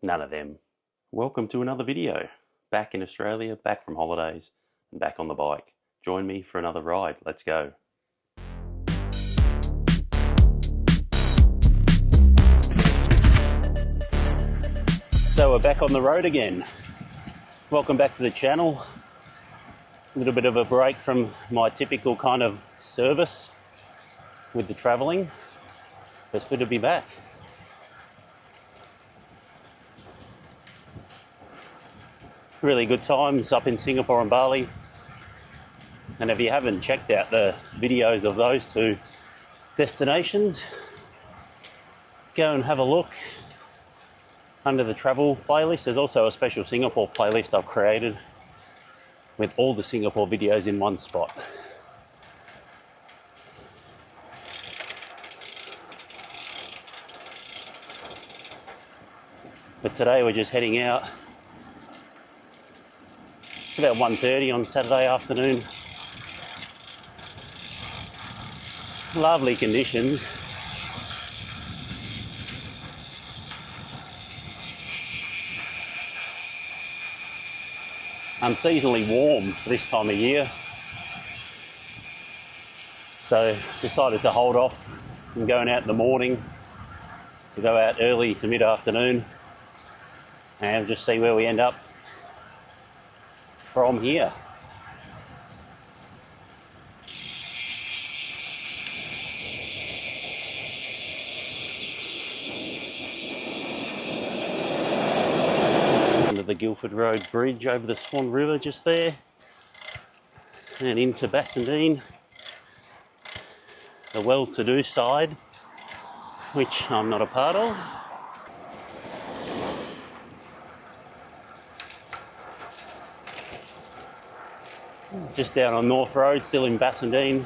None of them. Welcome to another video. Back in Australia, back from holidays, and back on the bike. Join me for another ride. Let's go. So we're back on the road again. Welcome back to the channel. A little bit of a break from my typical kind of service with the travelling. It's good to be back. Really good times up in Singapore and Bali. And if you haven't checked out the videos of those two destinations, go and have a look under the travel playlist. There's also a special Singapore playlist I've created with all the Singapore videos in one spot. But today we're just heading out. It's about 1:30 on Saturday afternoon. Lovely conditions. Unseasonably warm for this time of year. So decided to hold off from going out in the morning to go out early to mid-afternoon and just see where we end up from here. Under the Guildford Road Bridge over the Swan River just there, and into Bassendean, the well-to-do side, which I'm not a part of. Just down on North Road, still in Bassendean.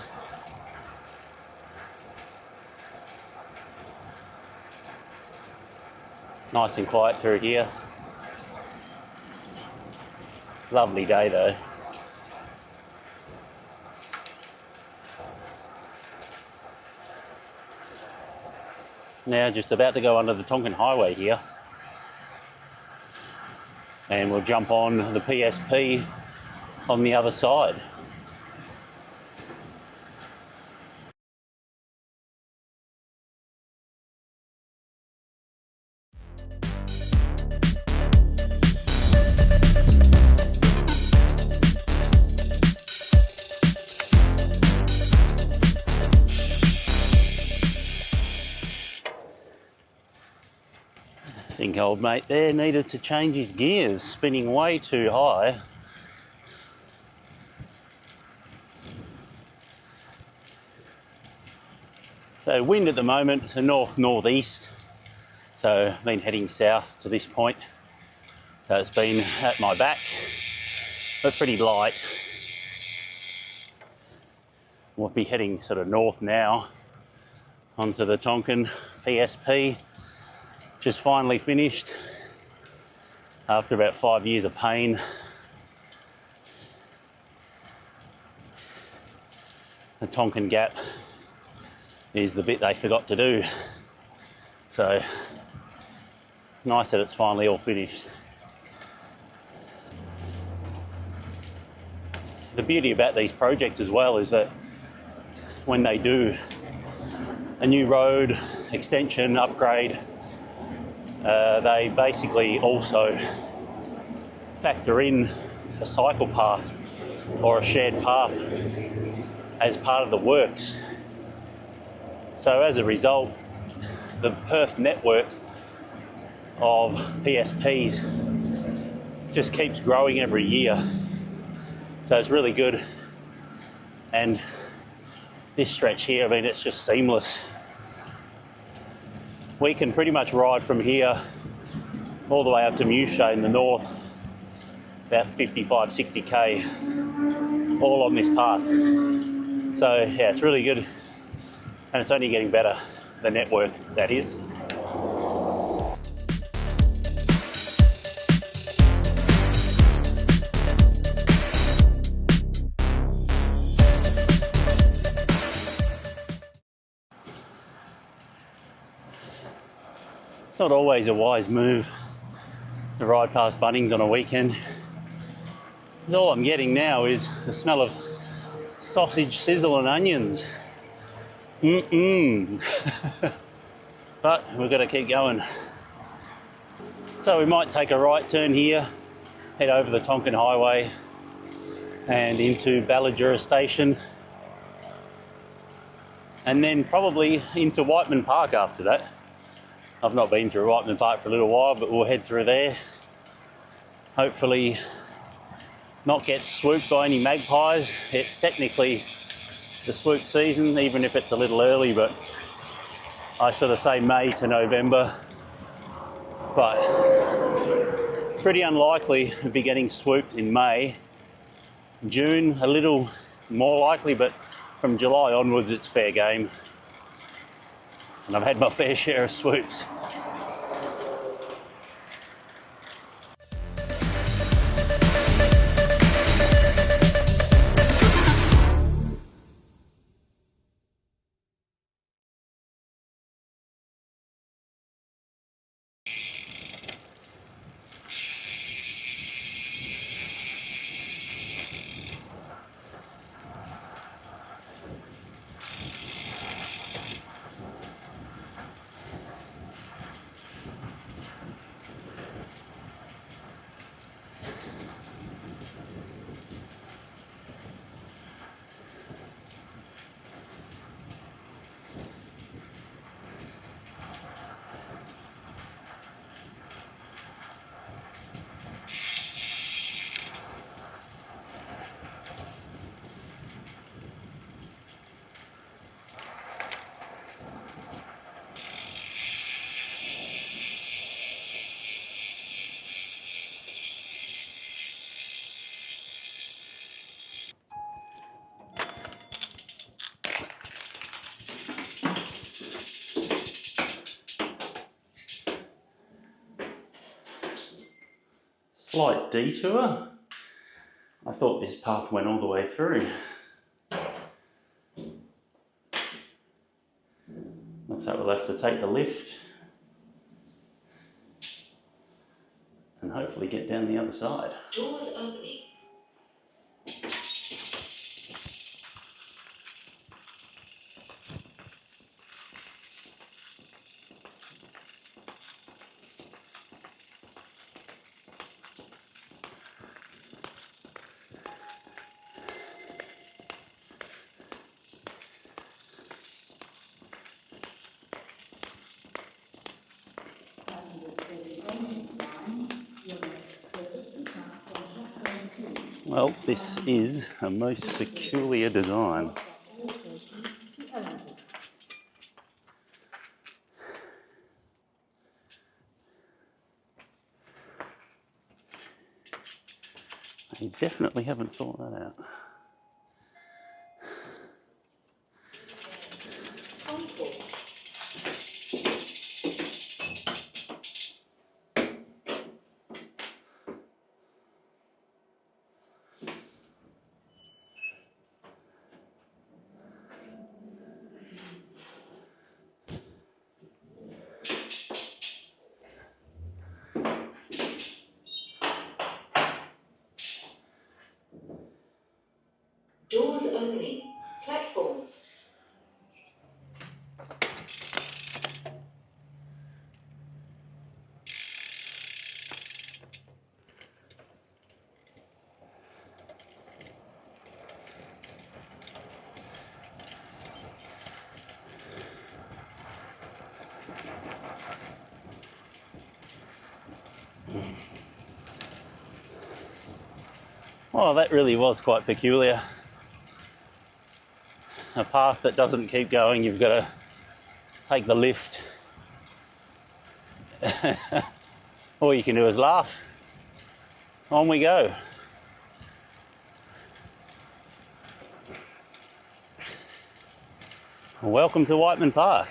Nice and quiet through here. Lovely day though. Now just about to go under the Tonkin Highway here. And we'll jump on the PSP on the other side. I think old mate there needed to change his gears, spinning way too high. So wind at the moment is a north-northeast, so I've been heading south to this point. So it's been at my back, but pretty light. We'll be heading sort of north now onto the Tonkin PSP, just finally finished after about 5 years of pain. The Tonkin Gap is the bit they forgot to do. So nice that it's finally all finished. The beauty about these projects as well is that when they do a new road extension, upgrade, they basically also factor in a cycle path or a shared path as part of the works. So as a result, the Perth network of PSPs just keeps growing every year. So it's really good. And this stretch here, I mean, it's just seamless. We can pretty much ride from here all the way up to Mewshay in the north, about 55, 60k, all on this path. So yeah, it's really good. And it's only getting better, the network, that is. It's not always a wise move to ride past Bunnings on a weekend. Because all I'm getting now is the smell of sausage, sizzle and onions. But we've got to keep going. So we might take a right turn here, head over the Tonkin Highway and into Balladura Station, and then probably into Whiteman Park after that. I've not been through Whiteman Park for a little while, but we'll head through there. Hopefully not get swooped by any magpies. It's technically the swoop season, even if it's a little early, but I sort of say May to November. But pretty unlikely to be getting swooped in May. June, a little more likely, but from July onwards it's fair game. And I've had my fair share of swoops. Slight detour. I thought this path went all the way through. Looks like we'll have to take the lift and hopefully get down the other side. Doors opening. Well, this is a most peculiar design. I definitely haven't thought that out. Doors opening. Platform. Well, that really was quite peculiar. A path that doesn't keep going, you've got to take the lift. All you can do is laugh. On we go. Welcome to Whiteman Park.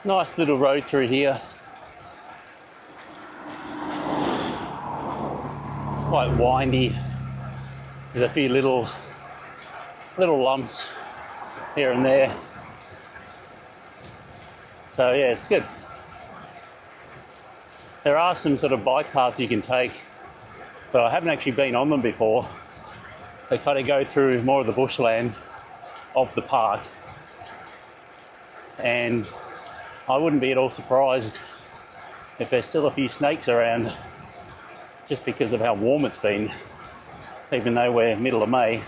Nice little road through here. It's quite windy. There's a few little lumps here and there. So yeah, it's good. There are some sort of bike paths you can take, but I haven't actually been on them before. They kind of go through more of the bushland of the park, and I wouldn't be at all surprised if there's still a few snakes around, just because of how warm it's been, even though we're middle of May.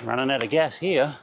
Running out of gas here.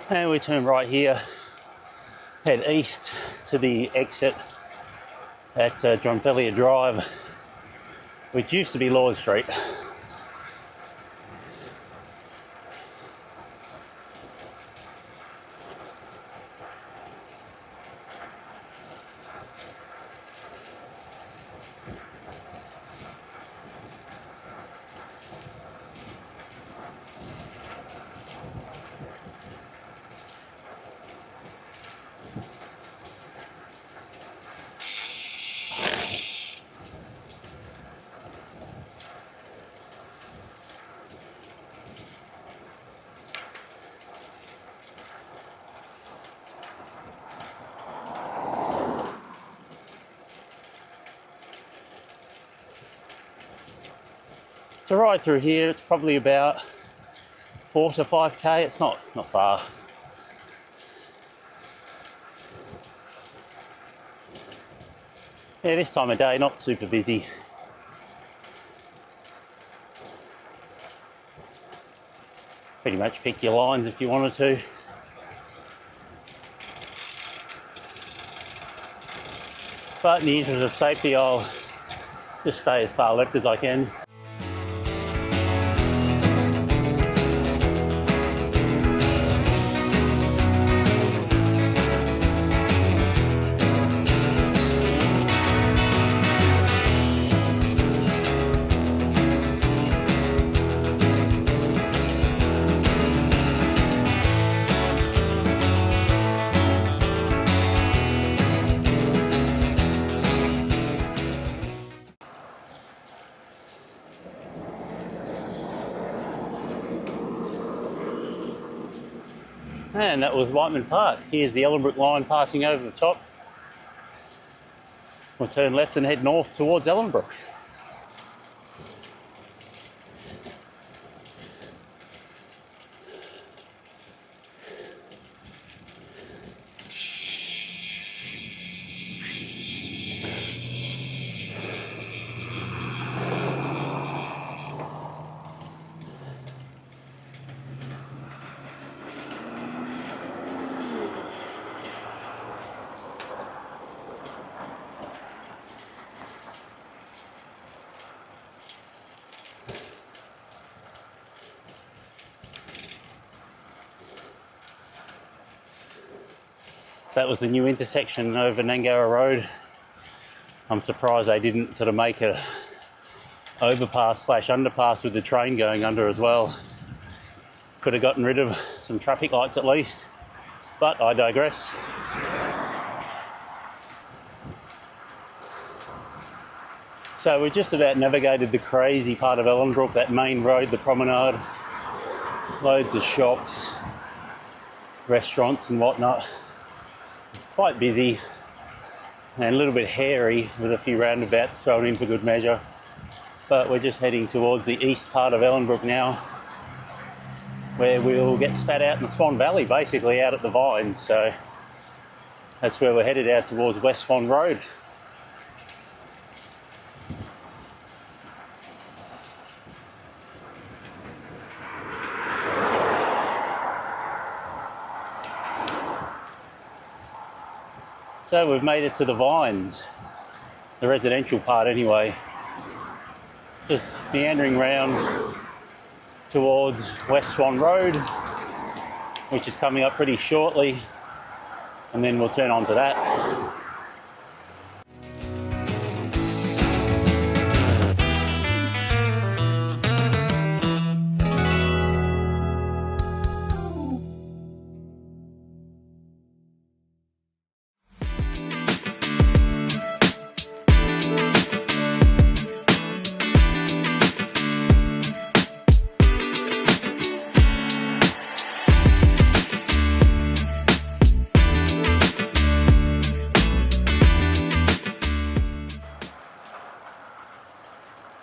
And we turn right here, head east to the exit at Drumpelia Drive, which used to be Lord Street. To ride through here, it's probably about 4 to 5k. It's not far. Yeah, this time of day, not super busy. Pretty much pick your lines if you wanted to. But in the interest of safety, I'll just stay as far left as I can. And that was Whiteman Park. Here's the Ellenbrook line passing over the top. We'll turn left and head north towards Ellenbrook. That was the new intersection over Nangara Road. I'm surprised they didn't sort of make a overpass / underpass with the train going under as well. Could have gotten rid of some traffic lights at least, but I digress. So we just about navigated the crazy part of Ellenbrook, that main road, the promenade. Loads of shops, restaurants and whatnot. Quite busy and a little bit hairy with a few roundabouts thrown in for good measure. But we're just heading towards the east part of Ellenbrook now, where we'll get spat out in the Swan Valley, basically out at the Vines. So that's where we're headed, out towards West Swan Road. So we've made it to the Vines, the residential part anyway. Just meandering round towards West Swan Road, which is coming up pretty shortly, and then we'll turn on to that.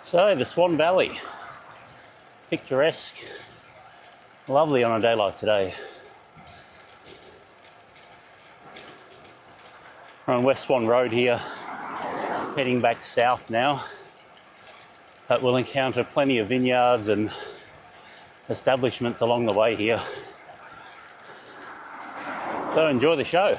So the Swan Valley, picturesque, lovely on a day like today. We're on West Swan Road here, heading back south now, but we'll encounter plenty of vineyards and establishments along the way here. So enjoy the show.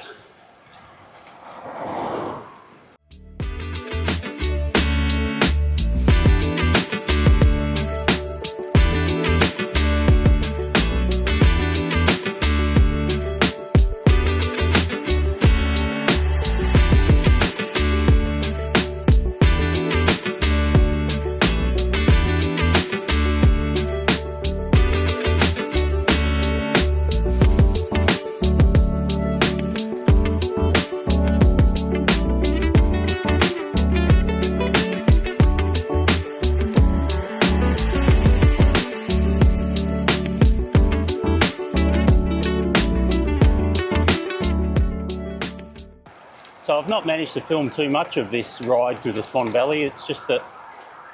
So I've not managed to film too much of this ride through the Swan Valley. It's just that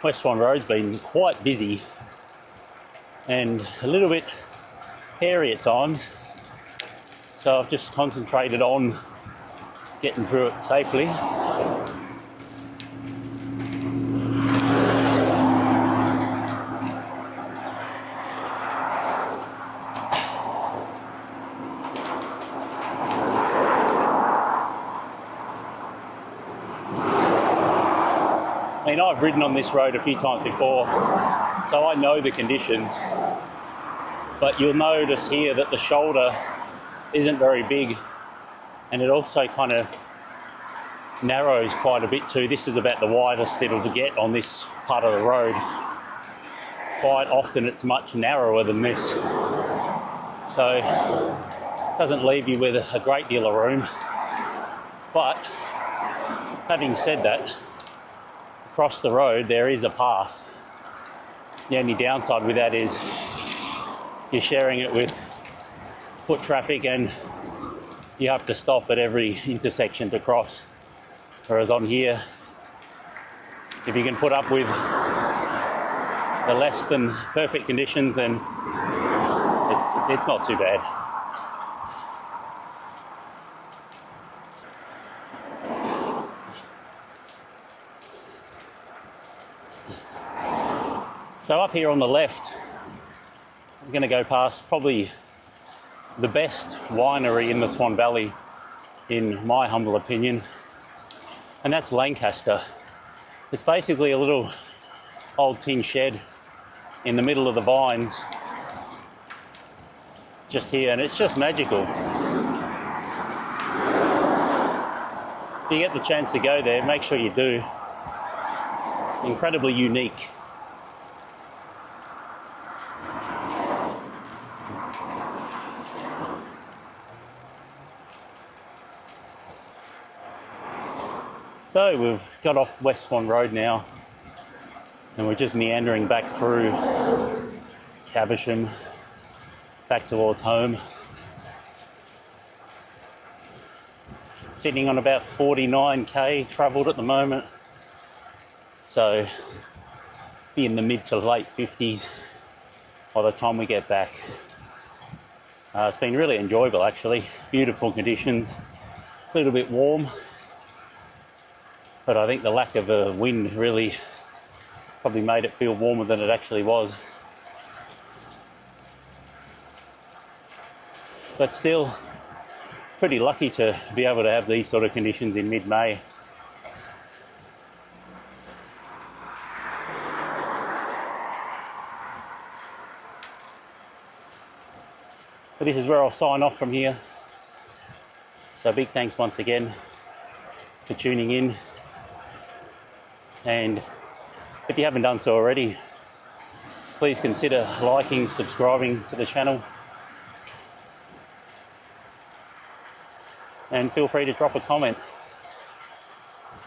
West Swan Road's been quite busy and a little bit hairy at times. So I've just concentrated on getting through it safely. I mean, I've ridden on this road a few times before, so I know the conditions, but you'll notice here that the shoulder isn't very big, and it also kind of narrows quite a bit too. This is about the widest it'll get on this part of the road. Quite often it's much narrower than this, so it doesn't leave you with a great deal of room. But having said that, across the road there is a path. The only downside with that is you're sharing it with foot traffic and you have to stop at every intersection to cross. Whereas on here, if you can put up with the less than perfect conditions, then it's not too bad. So up here on the left, I'm going to go past probably the best winery in the Swan Valley, in my humble opinion, and that's Lancaster. It's basically a little old tin shed in the middle of the Vines, just here, and it's just magical. If you get the chance to go there, make sure you do. Incredibly unique. So we've got off West Swan Road now, And we're just meandering back through Caversham, back towards home. Sitting on about 49k travelled at the moment. So be in the mid to late 50s by the time we get back. It's been really enjoyable actually. Beautiful conditions, a little bit warm, but I think the lack of a wind really probably made it feel warmer than it actually was. But still pretty lucky to be able to have these sort of conditions in mid-May. But this is where I'll sign off from here. So big thanks once again for tuning in. And if you haven't done so already, please consider liking, subscribing to the channel. And feel free to drop a comment.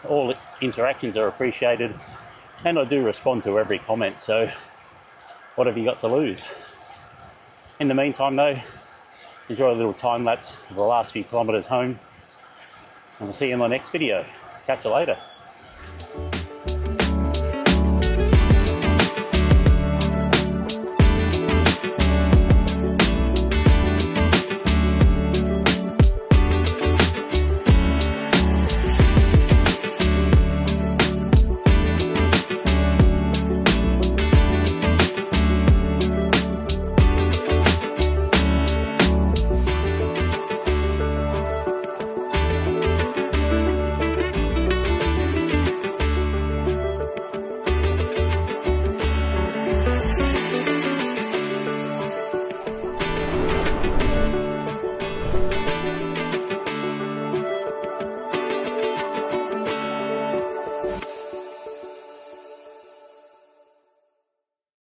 All interactions are appreciated, and I do respond to every comment, so what have you got to lose? In the meantime though, enjoy a little time lapse of the last few kilometres home, and I'll see you in the next video. Catch you later.